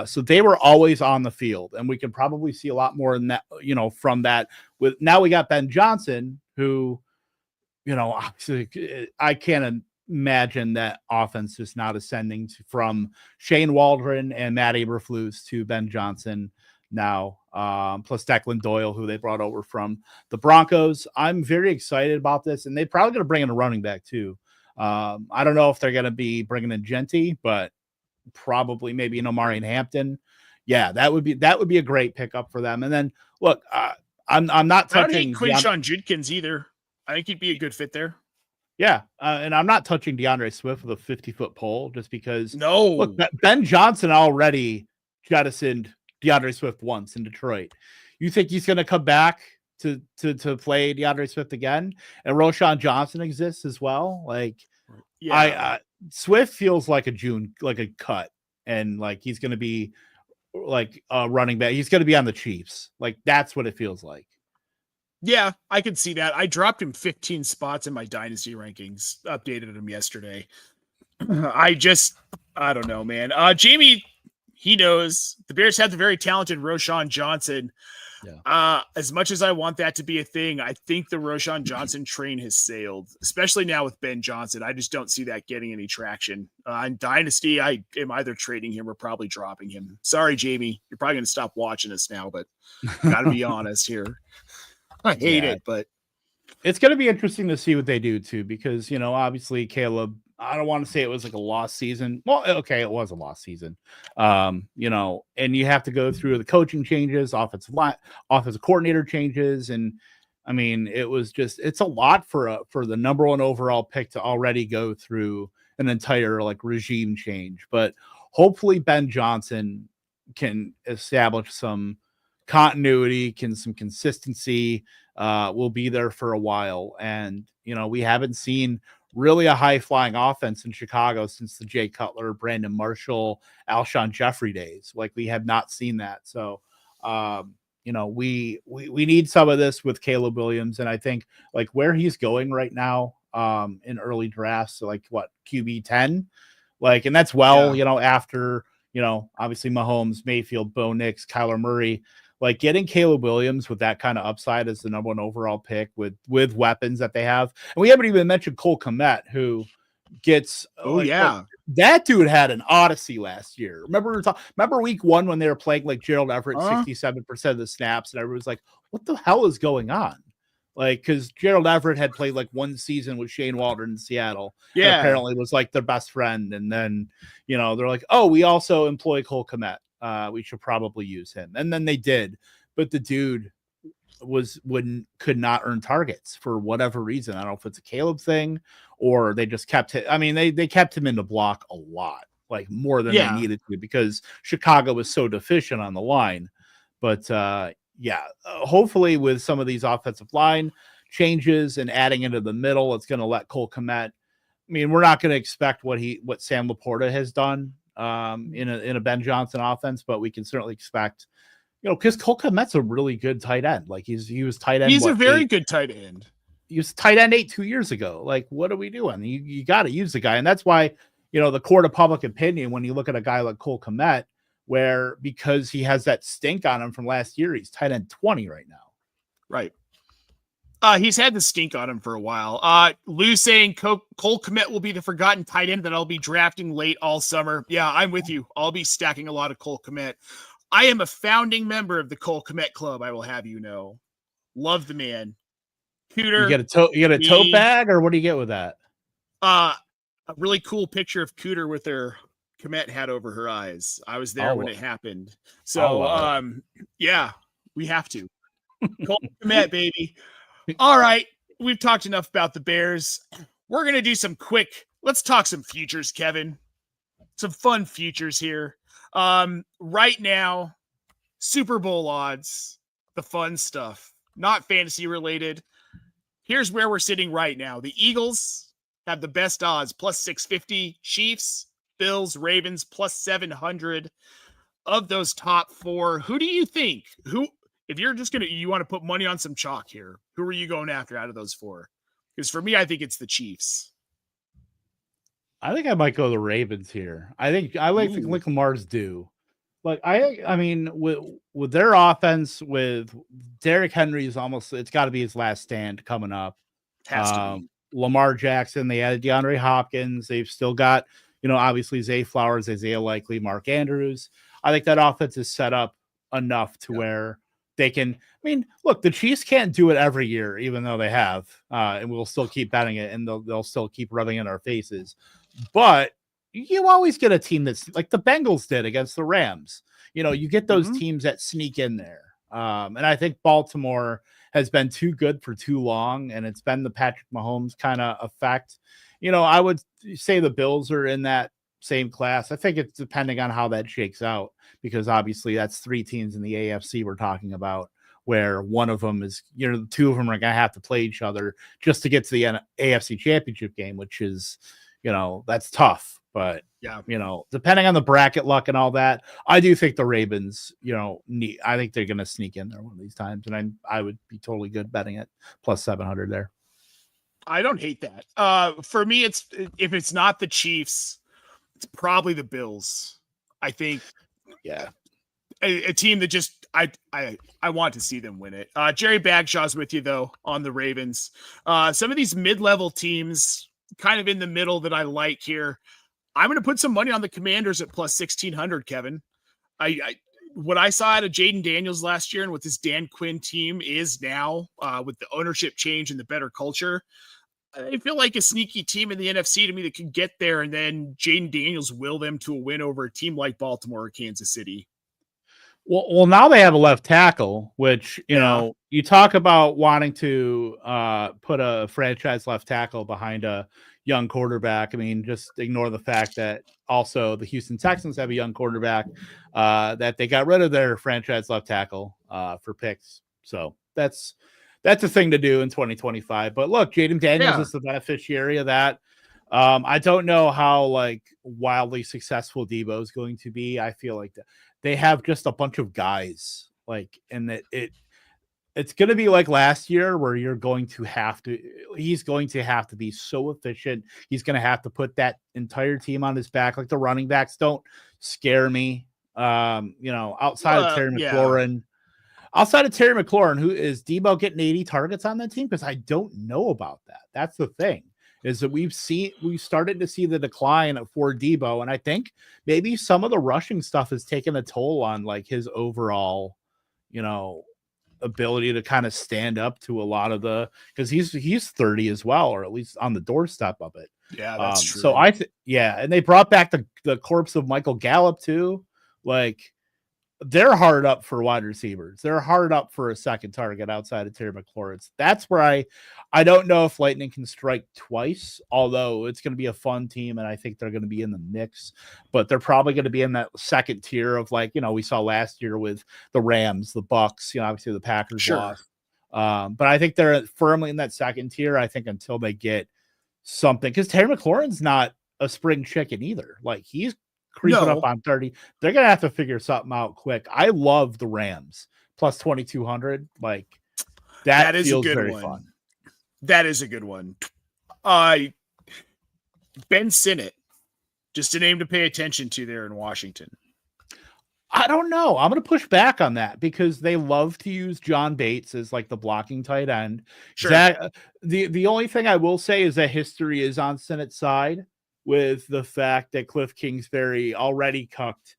So they were always on the field, and we can probably see a lot more in that, from that. With now we got Ben Johnson, who, I can't imagine that offense just not ascending from Shane Waldron and Matt Eberflus to Ben Johnson now, plus Declan Doyle, who they brought over from the Broncos. I'm very excited about this, and they're probably going to bring in a running back too. I don't know if they're going to be bringing in Genty, but probably maybe an Omari Hampton. Yeah, that would be a great pickup for them. And then look, I'm not touching. I don't hate Quinshon Judkins either. I think he'd be a good fit there. Yeah, and I'm not touching DeAndre Swift with a 50-foot pole just because. No, look, Ben Johnson already jettisoned DeAndre Swift once in Detroit. You think he's going to come back to play DeAndre Swift again? And Roschon Johnson exists as well. Like, yeah, Swift feels like a cut, and like he's going to be like a running back. He's going to be on the Chiefs. Like that's what it feels like. Yeah, I could see that. I dropped him 15 spots in my dynasty rankings, updated him yesterday. I don't know, man. Jamie, he knows the Bears have the very talented Roschon Johnson. Yeah. As much as I want that to be a thing, I think the Roschon Johnson train has sailed, especially now with Ben Johnson. I just don't see that getting any traction. In Dynasty, I am either trading him or probably dropping him. Sorry, Jamie. You're probably going to stop watching us now, but got to be honest here. I hate it, but it's going to be interesting to see what they do too, because, obviously Caleb, I don't want to say it was like a lost season. Well, okay, it was a lost season. And you have to go through the coaching changes, offensive coordinator changes. And I mean, it's a lot for the number one overall pick to already go through an entire like regime change. But hopefully Ben Johnson can establish some continuity, some consistency, will be there for a while. And, we haven't seen really a high flying offense in Chicago since the Jay Cutler, Brandon Marshall, Alshon Jeffrey days. Like, we have not seen that. So, we need some of this with Caleb Williams. And I think like where he's going right now, in early drafts, so like what, QB 10, like, and that's after, obviously Mahomes, Mayfield, Bo Nix, Kyler Murray. Like, getting Caleb Williams with that kind of upside as the number one overall pick with weapons that they have. And we haven't even mentioned Cole Kmet, who gets that dude had an odyssey last year. Remember week 1 when they were playing like Gerald Everett 67% of the snaps, and everyone was like, what the hell is going on? Like, because Gerald Everett had played like one season with Shane Waldron in Seattle. Yeah. And apparently was like their best friend. And then, they're like, oh, we also employ Cole Kmet. We should probably use him. And then they did. But the dude could not earn targets for whatever reason. I don't know if it's a Caleb thing or they just kept it. I mean, they kept him in the block a lot, like more than they needed to, because Chicago was so deficient on the line. But hopefully with some of these offensive line changes and adding into the middle, it's going to let Cole Kmet. I mean, we're not going to expect what Sam Laporta has done in a Ben Johnson offense, but we can certainly expect, because Cole Kmet's a really good tight end. Like, he was tight end. He's a very good tight end. He was tight end 8 2 years ago. Like, what are we doing? You got to use the guy. And that's why, the court of public opinion, when you look at a guy like Cole Kmet, where because he has that stink on him from last year, he's tight end 20 right now. Right. He's had the stink on him for a while. Lou saying Cole Kmet will be the forgotten tight end that I'll be drafting late all summer. Yeah, I'm with you. I'll be stacking a lot of Cole Kmet. I am a founding member of the Cole Kmet Club, I will have you know. Love the man. Cooter. You get a tote bag, or what do you get with that? A really cool picture of Cooter with her Kmet hat over her eyes. I was there when it happened. So, yeah, we have to. Cole Kmet, baby. All right. We've talked enough about the Bears. We're going to do let's talk some futures, Kevin. Some fun futures here. Right now, Super Bowl odds, the fun stuff, not fantasy related. Here's where we're sitting right now. The Eagles have the best odds, plus 650. Chiefs, Bills, Ravens, plus 700. Of those top 4, who do you think? If you're just you want to put money on some chalk here, who are you going after out of those 4? Because for me, I think it's the Chiefs. I think I might go the Ravens here. I think Lamar's due. Like, I mean, with their offense, with Derrick Henry's it's got to be his last stand coming up. Has to be. Lamar Jackson, they added DeAndre Hopkins. They've still got, obviously Zay Flowers, Isaiah Likely, Mark Andrews. I think that offense is set up enough to where they can. I mean, look, the Chiefs can't do it every year, even though they have, and we'll still keep betting it, and they'll still keep rubbing it in our faces. But you always get a team that's like the Bengals did against the Rams. You get those teams that sneak in there. And I think Baltimore has been too good for too long, and it's been the Patrick Mahomes kind of effect. I would say the Bills are in that same class. I think it's depending on how that shakes out, because obviously that's 3 teams in the AFC we're talking about, where one of them is, the 2 of them are going to have to play each other just to get to the AFC Championship game, which is, that's tough. But Yeah. Depending on the bracket luck and all that, I do think the Ravens, I think they're going to sneak in there one of these times, and I would be totally good betting it plus 700 there. I don't hate that. For me, if it's not the Chiefs, it's probably the Bills. I think, yeah, a team that just I want to see them win it. Jerry Bagshaw's with you though on the Ravens. Some of these mid-level teams, kind of in the middle, that I like here. I'm going to put some money on the Commanders at plus 1,600. Kevin, what I saw out of Jaden Daniels last year and what this Dan Quinn team is now, with the ownership change and the better culture, I feel like a sneaky team in the NFC to me that could get there, and then Jaden Daniels will them to a win over a team like Baltimore or Kansas City. Well, now they have a left tackle, which, you talk about wanting to put a franchise left tackle behind a young quarterback. I mean, just ignore the fact that also the Houston Texans have a young quarterback, that they got rid of their franchise left tackle for picks. So that's a thing to do in 2025. But look, Jaden Daniels is the beneficiary of that. I don't know how wildly successful Debo is going to be. I feel like they have just a bunch of guys, and that it's going to be like last year where he's going to have to be so efficient. He's going to have to put that entire team on his back. Like, the running backs don't scare me. Outside of Terry McLaurin. Outside of Terry McLaurin, who is Debo getting 80 targets on that team? Because I don't know about that. That's the thing, is that we've started to see the decline for Debo. And I think maybe some of the rushing stuff has taken a toll on his overall, ability to kind of stand up to a lot of because he's 30 as well, or at least on the doorstep of it. Yeah, that's true. So and they brought back the corpse of Michael Gallup too. They're hard up for wide receivers. They're hard up for a second target outside of Terry McLaurin. That's where I don't know if Lightning can strike twice, although it's going to be a fun team, and I think they're going to be in the mix, but they're probably going to be in that second tier of we saw last year with the Rams, the Bucks, obviously the Packers lost. But I think they're firmly in that second tier, I think, until they get something, because Terry McLaurin's not a spring chicken either. He's creeping up on 30. They're gonna have to figure something out quick. I love the Rams plus 2,200. That is feels a good very one. Fun. That is a good one. Ben Sinnott, just a name to pay attention to there in Washington. I don't know. I'm gonna push back on that because they love to use John Bates as the blocking tight end. Sure. The only thing I will say is that history is on Sinnott's side, with the fact that Cliff Kingsbury already cucked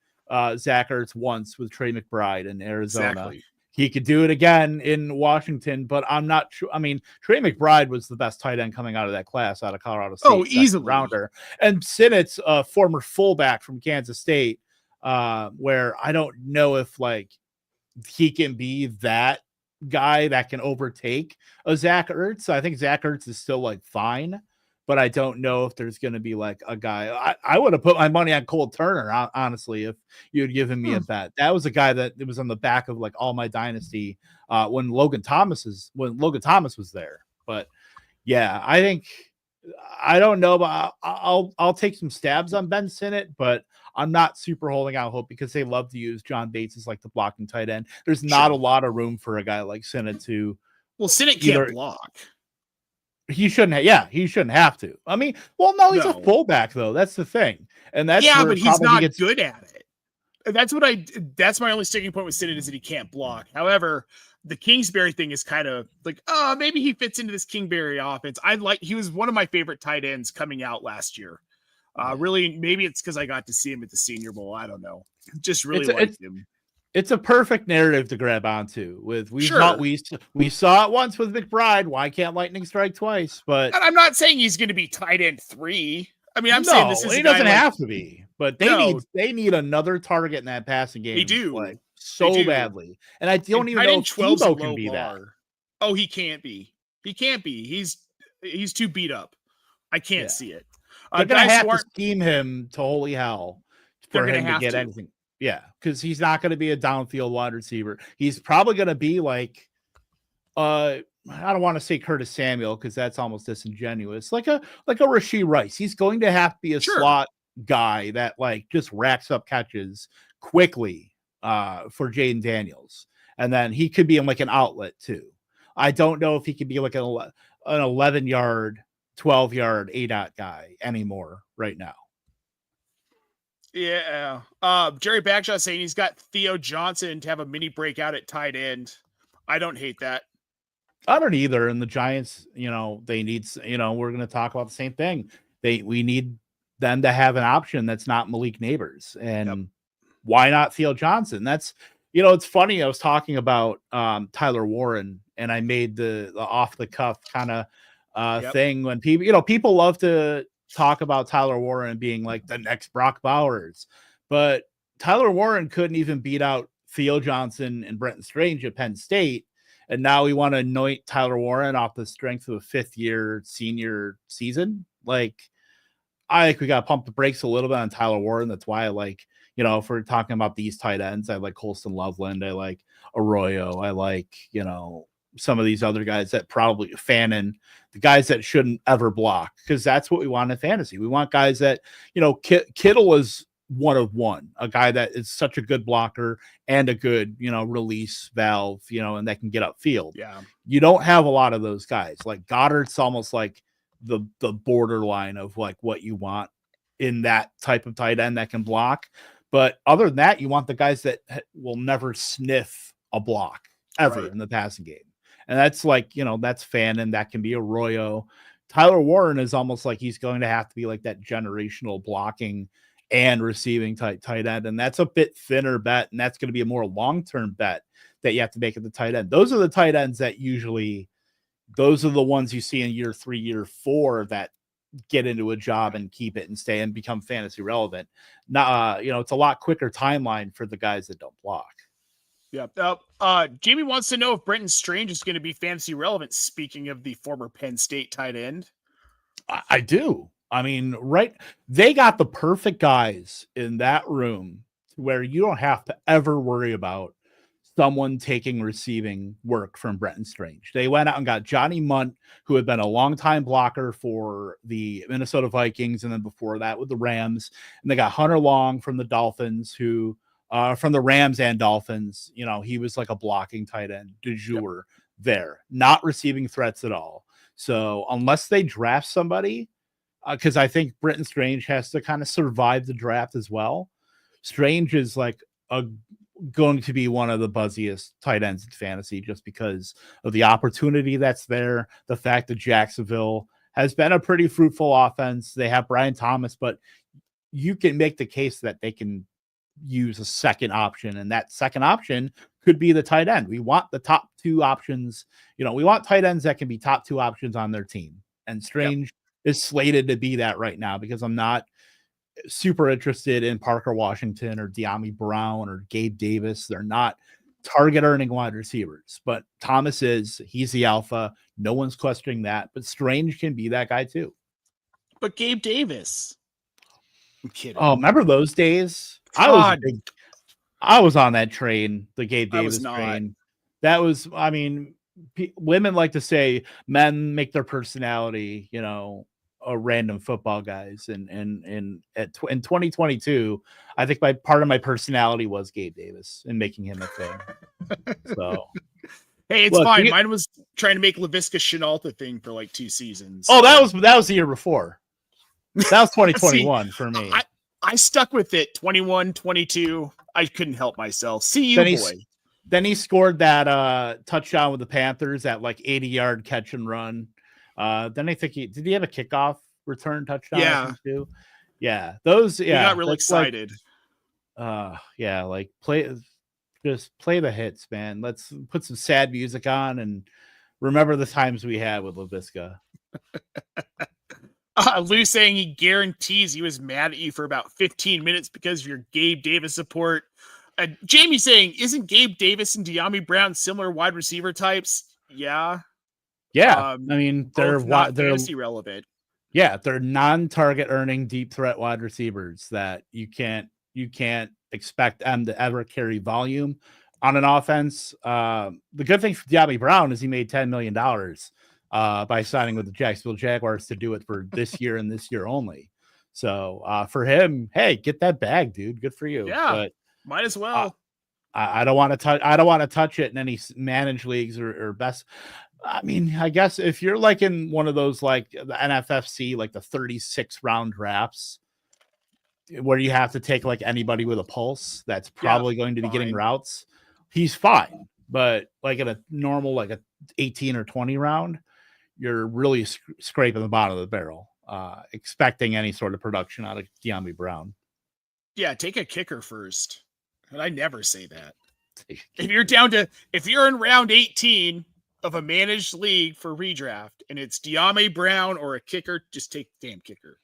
Zach Ertz once with Trey McBride in Arizona. Exactly. He could do it again in Washington, but I'm not sure. I mean, Trey McBride was the best tight end coming out of that class out of Colorado State. Oh, easily. Rounder. And Sinnott's a former fullback from Kansas State, where I don't know if he can be that guy that can overtake a Zach Ertz. I think Zach Ertz is still fine, but I don't know if there's going to be a guy. I would have put my money on Cole Turner, honestly, if you had given me a bet. That was a guy that it was on the back of all my dynasty when Logan Thomas was there. But yeah, I don't know, but I'll take some stabs on Ben Sinnott, but I'm not super holding out hope because they love to use John Bates as the blocking tight end. There's not a lot of room for a guy like Sinnott to. Well, Sinnott can't block. He shouldn't. He shouldn't have to. I mean, no, he's a fullback though. That's the thing, and that's but he's not good at it. That's my only sticking point with Sinnott is that he can't block. However, the Kingsbury thing is kind of maybe he fits into this Kingsbury offense. He was one of my favorite tight ends coming out last year. Really, maybe it's because I got to see him at the Senior Bowl. I don't know. Just really liked him. It's a perfect narrative to grab onto. We saw it once with McBride. Why can't Lightning strike twice? But and I'm not saying he's going to be tight end 3. I mean, I'm saying this is he doesn't have to be. But they need another target in that passing game. They do badly. And I don't even know if Debo can be that. Oh, he can't be. He can't be. He's too beat up. I can't see it. They're going to have to scheme him to holy hell for him to get anything. Yeah, because he's not going to be a downfield wide receiver. He's probably going to be I don't want to say Curtis Samuel because that's almost disingenuous. Like a Rashee Rice. He's going to have to be a slot guy that like just racks up catches quickly for Jaden Daniels. And then he could be in like an outlet too. I don't know if he could be like an 11 yard, 12 yard ADOT guy anymore right now. Yeah. Jerry Backshot saying he's got Theo Johnson to have a mini breakout at tight end. I don't hate that. I don't either. And the Giants, they need, we're going to talk about the same thing. We need them to have an option that's not Malik Neighbors. And why not Theo Johnson? That's, it's funny. I was talking about Tyler Warren, and I made the off the cuff kind of thing when people love to talk about Tyler Warren being like the next Brock Bowers, but Tyler Warren couldn't even beat out Theo Johnson and Brenton Strange at Penn State. And now we want to anoint Tyler Warren off the strength of a 5th-year senior season. Like, I think we got to pump the brakes a little bit on Tyler Warren. That's why I like, if we're talking about these tight ends, I like Colston Loveland. I like Arroyo. I like, some of these other guys that probably Fannin, the guys that shouldn't ever block, because that's what we want in fantasy. We want guys that, Kittle is one of one, a guy that is such a good blocker and a good, release valve, and that can get upfield. Yeah. You don't have a lot of those guys. Like Goddard's almost like the borderline of like what you want in that type of tight end that can block. But other than that, you want the guys that will never sniff a block ever in the passing game. And that's like, that's Fannin, that can be Arroyo. Tyler Warren is almost like he's going to have to be like that generational blocking and receiving tight end. And that's a bit thinner bet. And that's going to be a more long-term bet that you have to make at the tight end. Those are the tight ends that those are the ones you see in year 3, year 4 that get into a job and keep it and stay and become fantasy relevant. Not, it's a lot quicker timeline for the guys that don't block. Yeah. Jamie wants to know if Brenton Strange is going to be fantasy relevant. Speaking of the former Penn State tight end. I do. I mean, they got the perfect guys in that room where you don't have to ever worry about someone taking receiving work from Brenton Strange. They went out and got Johnny Munt, who had been a longtime blocker for the Minnesota Vikings, and then before that with the Rams. And they got Hunter Long from the Dolphins, who from the Rams and Dolphins, he was like a blocking tight end du jour there, not receiving threats at all. So unless they draft somebody, because I think Brenton Strange has to kind of survive the draft as well. Strange is like going to be one of the buzziest tight ends in fantasy just because of the opportunity that's there. The fact that Jacksonville has been a pretty fruitful offense. They have Brian Thomas, but you can make the case that they can use a second option, and that second option could be the tight end. We want the top 2 options. We want tight ends that can be top 2 options on their team. And Strange is slated to be that right now because I'm not super interested in Parker Washington or De'Ami Brown or Gabe Davis. They're not target earning wide receivers, but Thomas he's the alpha. No one's questioning that, but Strange can be that guy too. But Gabe Davis, I'm kidding. Oh, remember those days? I was on that train, the Gabe Davis train. That was, I mean, women like to say men make their personality, a random football guys. And in 2022, I think part of my personality was Gabe Davis and making him a thing. So, hey, it's fine. Mine was trying to make LaVisca Chenault a thing for like 2 seasons. Oh, that was the year before. That was 2021 for me. I stuck with it. 21, 22. I couldn't help myself. See you, boy. Then he scored that touchdown with the Panthers, that like 80-yard catch and run. Then I think did he have a kickoff return touchdown? Yeah. Too? Yeah. Those, yeah. He got real excited. Like just play the hits, man. Let's put some sad music on and remember the times we had with LaVisca. Lou saying he guarantees he was mad at you for about 15 minutes because of your Gabe Davis support. Jamie saying, isn't Gabe Davis and De'Ami Brown similar wide receiver types? Yeah. Yeah. I mean, they're fantasy relevant. Yeah. They're non-target earning deep threat wide receivers that you can't expect them to ever carry volume on an offense. The good thing for De'Ami Brown is he made $10 million by signing with the Jacksonville Jaguars to do it for this year and this year only. So for him, hey, get that bag, dude. Good for you. Yeah, But might as well. I don't want to touch. I don't want to touch it in any managed leagues or best. I mean, I guess if you're like in one of those like the NFFC, like the 36 round drafts, where you have to take like anybody with a pulse that's probably going to be getting routes, he's fine. But like in a normal, like a 18 or 20 round, you're really scraping the bottom of the barrel, expecting any sort of production out of De'Ami Brown. Yeah, take a kicker first. And I never say that. If you're in round 18 of a managed league for redraft and it's De'Ami Brown or a kicker, just take the damn kicker.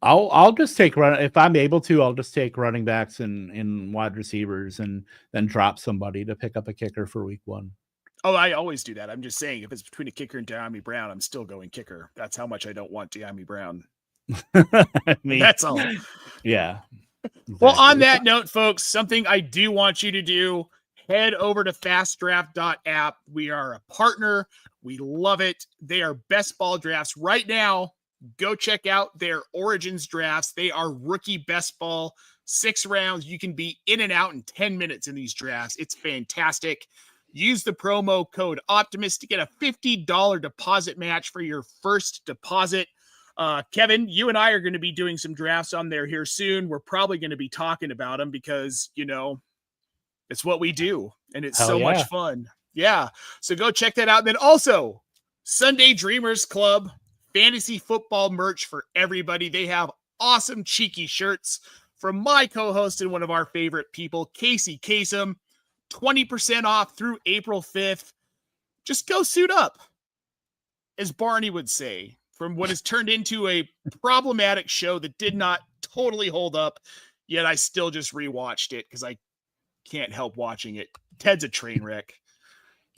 I'll just take if I'm able to, I'll just take running backs and wide receivers and then drop somebody to pick up a kicker for week 1. Oh, I always do that. I'm just saying if it's between a kicker and De'Ami Brown, I'm still going kicker. That's how much I don't want De'Ami Brown. I mean, that's all. Yeah. Exactly. Well, on that note, folks, something I do want you to do, head over to fastdraft.app. We are a partner. We love it. They are best ball drafts right now. Go check out their Origins drafts. They are rookie best ball, 6 rounds. You can be in and out in 10 minutes in these drafts. It's fantastic. Use the promo code Optimus to get a $50 deposit match for your first deposit. Kevin, you and I are going to be doing some drafts on there here soon. We're probably going to be talking about them because, it's what we do and it's much fun. Yeah. So go check that out. And then also Sunday Dreamers Club, fantasy football merch for everybody. They have awesome cheeky shirts from my co-host and one of our favorite people, Casey Kasem. 20% off through April 5th. Just go suit up, as Barney would say, from what has turned into a problematic show that did not totally hold up, yet I still just rewatched it because I can't help watching it. Ted's a train wreck.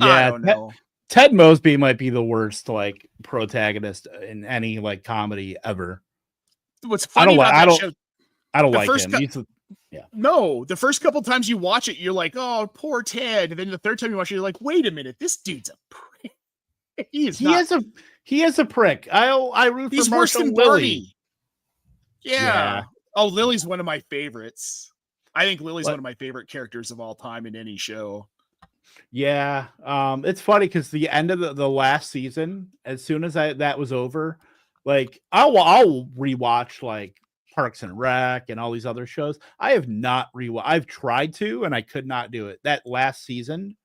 Yeah, I don't know. Ted Mosby might be the worst like protagonist in any like comedy ever. What's funny about that show? I don't like him. No, the first couple times you watch it, you're like, "Oh, poor Ted," and then the third time you watch it, you're like, "Wait a minute, this dude's a prick." He is a prick. I root He's for worse Marshall than Lily. Barney. Yeah. Oh, Lily's one of my favorites. I think Lily's one of my favorite characters of all time in any show. Yeah. It's funny because the end of the last season, as soon as that was over, like I'll rewatch like Parks and Rec and all these other shows. I have not rewatched. I've tried to, and I could not do it. That last season.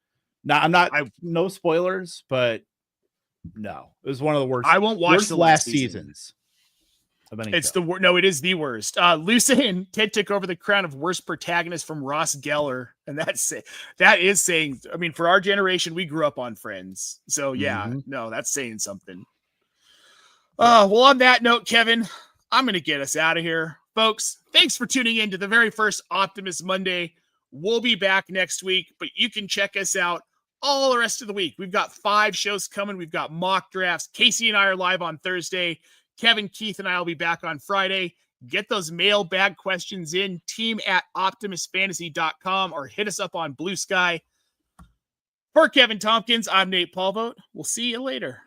No spoilers, but no, it was one of the worst. I won't watch the last seasons. It's it is the worst. Lusa and Ted took over the crown of worst protagonist from Ross Geller, and that is saying. I mean, for our generation, we grew up on Friends, so yeah, no, that's saying something. Well, on that note, Kevin, I'm going to get us out of here. Folks, thanks for tuning in to the very first Optimus Monday. We'll be back next week, but you can check us out all the rest of the week. We've got 5 shows coming. We've got mock drafts. Casey and I are live on Thursday. Kevin, Keith, and I will be back on Friday. Get those mailbag questions in, team@optimusfantasy.com, or hit us up on Blue Sky. For Kevin Tompkins, I'm Nate Paulvote. We'll see you later.